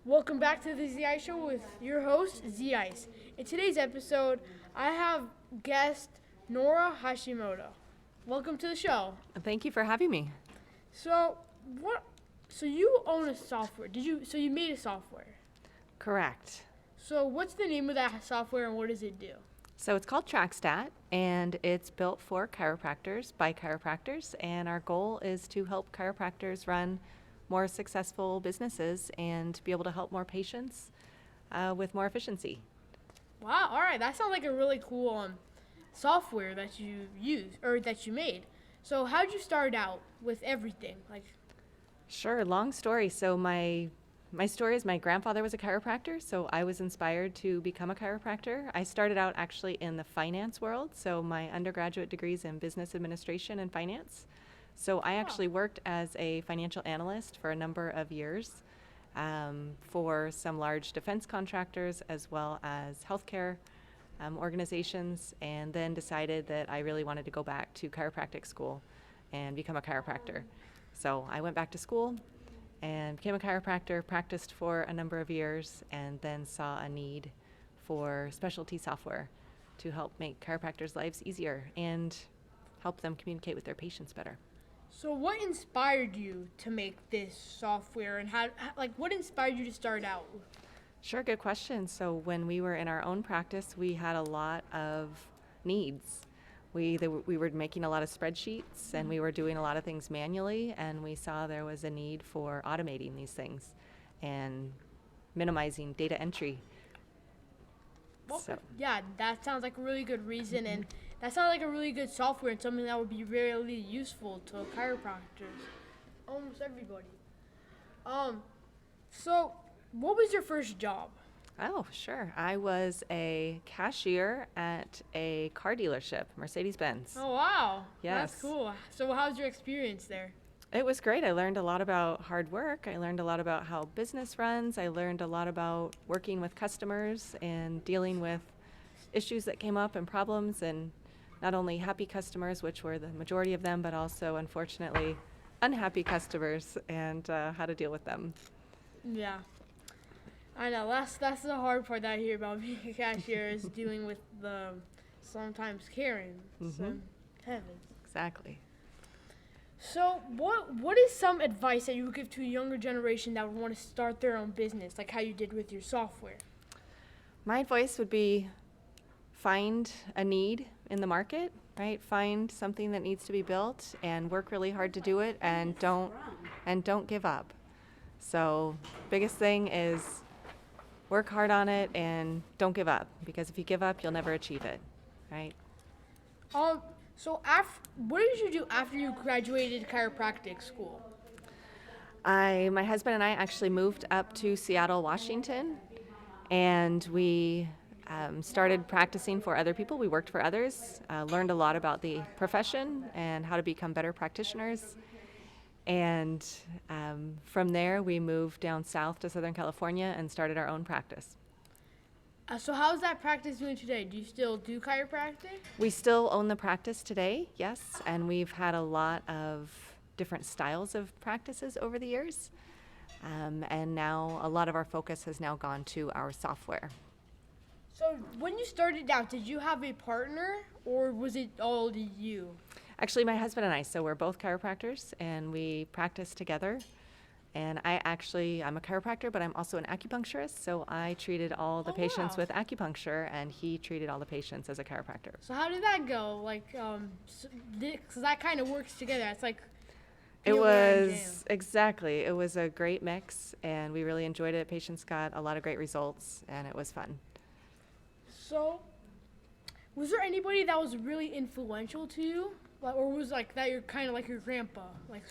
Welcome back to the Z Ice Show with your host, Z Ice. In today's episode, I have guest Nora Hashimoto. Welcome to the show. Thank you for having me. So, what? So you own a software? Did you? So you made a software? Correct. So what's the name of that software and what does it do? So it's called TrackStat, and it's built for chiropractors by chiropractors, and our goal is to help chiropractors run more successful businesses and be able to help more patients with more efficiency. Wow. All right. That sounds like a really cool software that you use or that you made. So how'd you start out with everything? Sure, long story. So my story is my grandfather was a chiropractor, so I was inspired to become a chiropractor. I started out actually in the finance world, so my undergraduate degrees in business administration and finance. So I actually worked as a financial analyst for a number of years for some large defense contractors as well as healthcare organizations, and then decided that I really wanted to go back to chiropractic school and become a chiropractor. So I went back to school and became a chiropractor, practiced for a number of years, and then saw a need for specialty software to help make chiropractors' lives easier and help them communicate with their patients better. So what inspired you to make this software and what inspired you to start out? Sure, good question. So when we were in our own practice, we had a lot of needs. We were making a lot of spreadsheets and we were doing a lot of things manually, and we saw there was a need for automating these things and minimizing data entry. Well, yeah, that sounds like a really good reason, and that sounds like a really good software and something that would be really useful to chiropractors, almost everybody. So what was your first job? Oh, sure. I was a cashier at a car dealership, Mercedes-Benz. Oh wow, Yes. that's cool. So how's your experience there? It was great. I learned a lot about hard work. I learned a lot about how business runs. I learned a lot about working with customers and dealing with issues that came up and problems, and not only happy customers, which were the majority of them, but also, unfortunately, unhappy customers and how to deal with them. Yeah, I know. That's the hard part that I hear about being a cashier is dealing with the sometimes Karens and heavens. Exactly. So, what is some advice that you would give to a younger generation that would want to start their own business, like how you did with your software? My advice would be find a need in the market, right? Find something that needs to be built and work really hard to do it, and don't give up. So, biggest thing is work hard on it and don't give up, because if you give up, you'll never achieve it, right? So what did you do after you graduated chiropractic school? My husband and I actually moved up to Seattle, Washington, and we started practicing for other people. We worked for others, learned a lot about the profession and how to become better practitioners. And from there, we moved down south to Southern California and started our own practice. So how's that practice doing today? Do you still do chiropractic? We still own the practice today, yes, and we've had a lot of different styles of practices over the years. And now a lot of our focus has now gone to our software. So when you started out, did you have a partner or was it all you? Actually, my husband and I, so we're both chiropractors and we practice together. And I'm a chiropractor, but I'm also an acupuncturist. So I treated all the patients wow. with acupuncture, and he treated all the patients as a chiropractor. So how did that go? Because that kind of works together. It's like It being aware and was exactly. It was a great mix, and we really enjoyed it. Patients got a lot of great results, and it was fun. So, was there anybody that was really influential to you, or was like that you're kind of like your grandpa, like?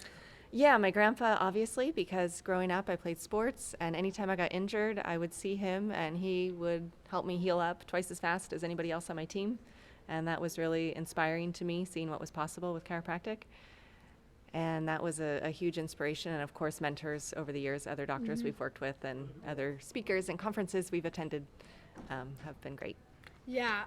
Yeah, my grandpa, obviously, because growing up I played sports, and anytime I got injured, I would see him, and he would help me heal up twice as fast as anybody else on my team. And that was really inspiring to me, seeing what was possible with chiropractic. And that was a huge inspiration. And of course, mentors over the years, other doctors we've worked with, and other speakers and conferences we've attended have been great. Yeah,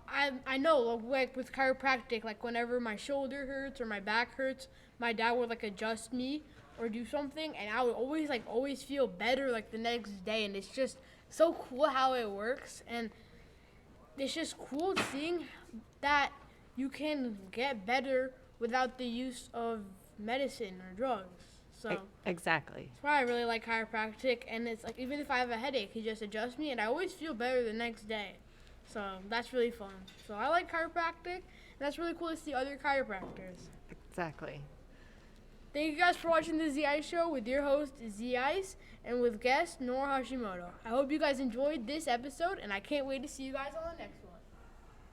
I know, like with chiropractic, like whenever my shoulder hurts or my back hurts, my dad would like adjust me or do something, and I would always feel better like the next day, and it's just so cool how it works, and it's just cool seeing that you can get better without the use of medicine or drugs. So Exactly. that's why I really like chiropractic, and it's like even if I have a headache, he just adjusts me, and I always feel better the next day. So that's really fun. So I like chiropractic, and that's really cool to see other chiropractors. Exactly. Thank you guys for watching the Z Ice Show with your host Z Ice and with guest Nora Hashimoto. I hope you guys enjoyed this episode, and I can't wait to see you guys on the next one.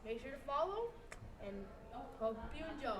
Make sure to follow, and hope you enjoy.